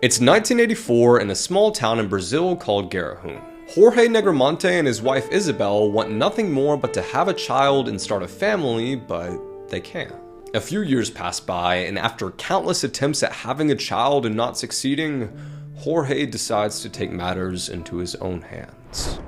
It's 1984 in a small town in Brazil called Garahun. Jorge Negromonte and his wife Isabel want nothing more but to have a child and start a family, but they can't. A few years pass by, and after countless attempts at having a child and not succeeding, Jorge decides to take matters into his own hands.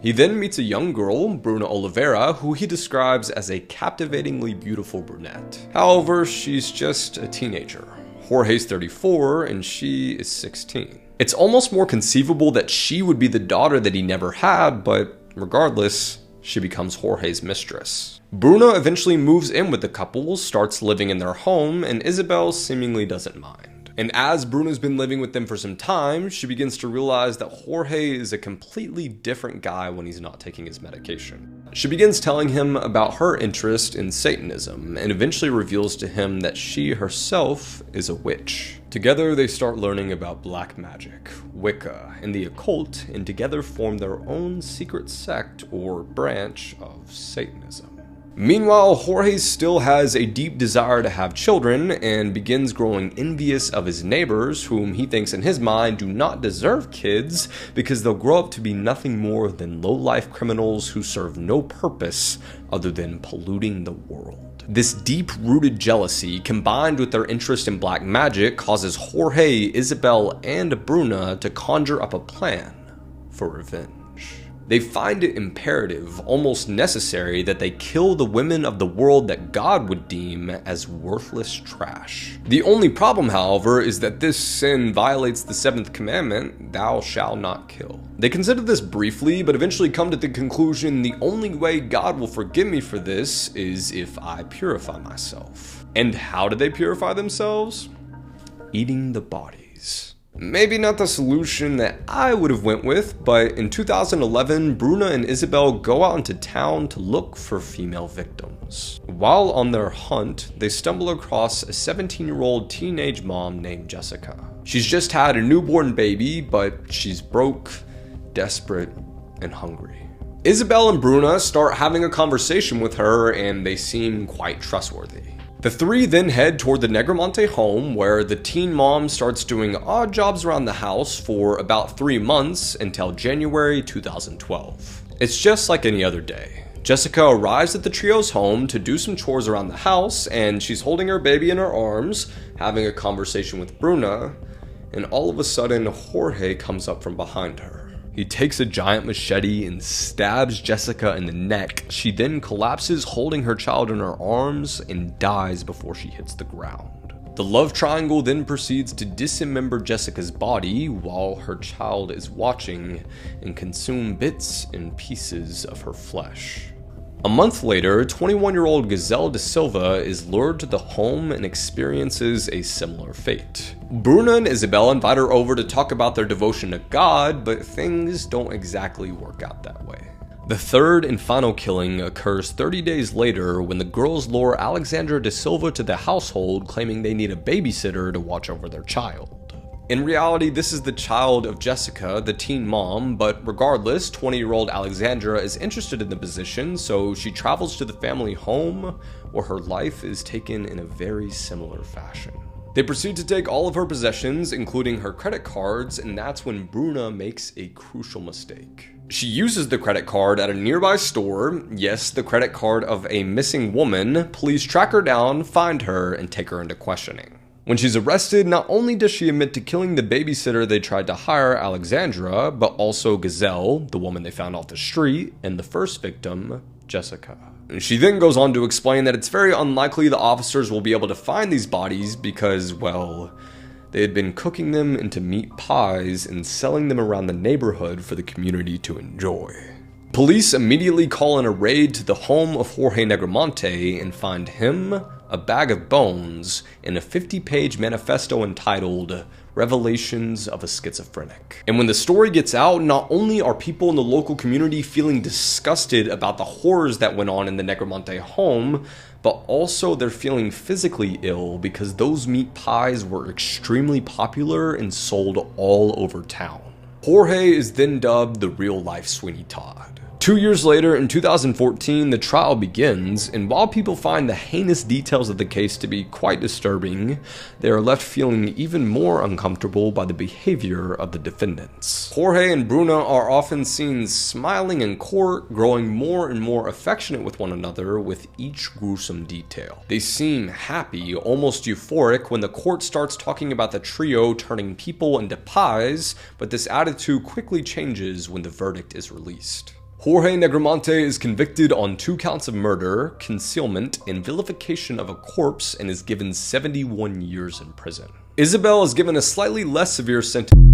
He then meets a young girl, Bruna Oliveira, who he describes as a captivatingly beautiful brunette. However, she's just a teenager. Jorge's 34 and she is 16. It's almost more conceivable that she would be the daughter that he never had, but regardless, she becomes Jorge's mistress. Bruna eventually moves in with the couple, starts living in their home, and Isabel seemingly doesn't mind. And as Bruna's been living with them for some time, she begins to realize that Jorge is a completely different guy when he's not taking his medication. She begins telling him about her interest in Satanism, and eventually reveals to him that she herself is a witch. Together they start learning about black magic, Wicca, and the occult, and together form their own secret sect or branch of Satanism. Meanwhile, Jorge still has a deep desire to have children and begins growing envious of his neighbors, whom he thinks in his mind do not deserve kids because they'll grow up to be nothing more than low-life criminals who serve no purpose other than polluting the world. This deep-rooted jealousy, combined with their interest in black magic, causes Jorge, Isabel, and Bruna to conjure up a plan for revenge. They find it imperative, almost necessary, that they kill the women of the world that God would deem as worthless trash. The only problem, however, is that this sin violates the 7th commandment, thou shalt not kill. They consider this briefly, but eventually come to the conclusion the only way God will forgive me for this is if I purify myself. And how do they purify themselves? Eating the bodies. Maybe not the solution that I would have went with, but in 2011, Bruna and Isabel go out into town to look for female victims. While on their hunt, they stumble across a 17-year-old teenage mom named Jessica. She's just had a newborn baby, but she's broke, desperate, and hungry. Isabel and Bruna start having a conversation with her, and they seem quite trustworthy. The three then head toward the Negromonte home, where the teen mom starts doing odd jobs around the house for about 3 months until January 2012. It's just like any other day. Jessica arrives at the trio's home to do some chores around the house, and she's holding her baby in her arms, having a conversation with Bruna, and all of a sudden Jorge comes up from behind her. He takes a giant machete and stabs Jessica in the neck. She then collapses, holding her child in her arms, and dies before she hits the ground. The love triangle then proceeds to dismember Jessica's body while her child is watching and consume bits and pieces of her flesh. A month later, 21-year-old Gazelle de Silva is lured to the home and experiences a similar fate. Bruna and Isabel invite her over to talk about their devotion to God, but things don't exactly work out that way. The third and final killing occurs 30 days later when the girls lure Alexandra de Silva to the household, claiming they need a babysitter to watch over their child. In reality, this is the child of Jessica, the teen mom, but regardless, 20-year-old Alexandra is interested in the position, so she travels to the family home, where her life is taken in a very similar fashion. They proceed to take all of her possessions, including her credit cards, and that's when Bruna makes a crucial mistake. She uses the credit card at a nearby store, yes, the credit card of a missing woman. Police track her down, find her, and take her into questioning. When she's arrested, not only does she admit to killing the babysitter they tried to hire, Alexandra, but also Gazelle, the woman they found off the street, and the first victim, Jessica. She then goes on to explain that it's very unlikely the officers will be able to find these bodies because, well, they had been cooking them into meat pies and selling them around the neighborhood for the community to enjoy. Police immediately call in a raid to the home of Jorge Negromonte and find him, a bag of bones, and a 50-page manifesto entitled Revelations of a Schizophrenic. And when the story gets out, not only are people in the local community feeling disgusted about the horrors that went on in the Negromonte home, but also they're feeling physically ill because those meat pies were extremely popular and sold all over town. Jorge is then dubbed the real-life Sweeney Todd. 2 years later, in 2014, the trial begins, and while people find the heinous details of the case to be quite disturbing, they are left feeling even more uncomfortable by the behavior of the defendants. Jorge and Bruna are often seen smiling in court, growing more and more affectionate with one another with each gruesome detail. They seem happy, almost euphoric, when the court starts talking about the trio turning people into pies, but this attitude quickly changes when the verdict is released. Jorge Negromonte is convicted on 2 counts of murder, concealment, and vilification of a corpse and is given 71 years in prison. Isabel is given a slightly less severe sentence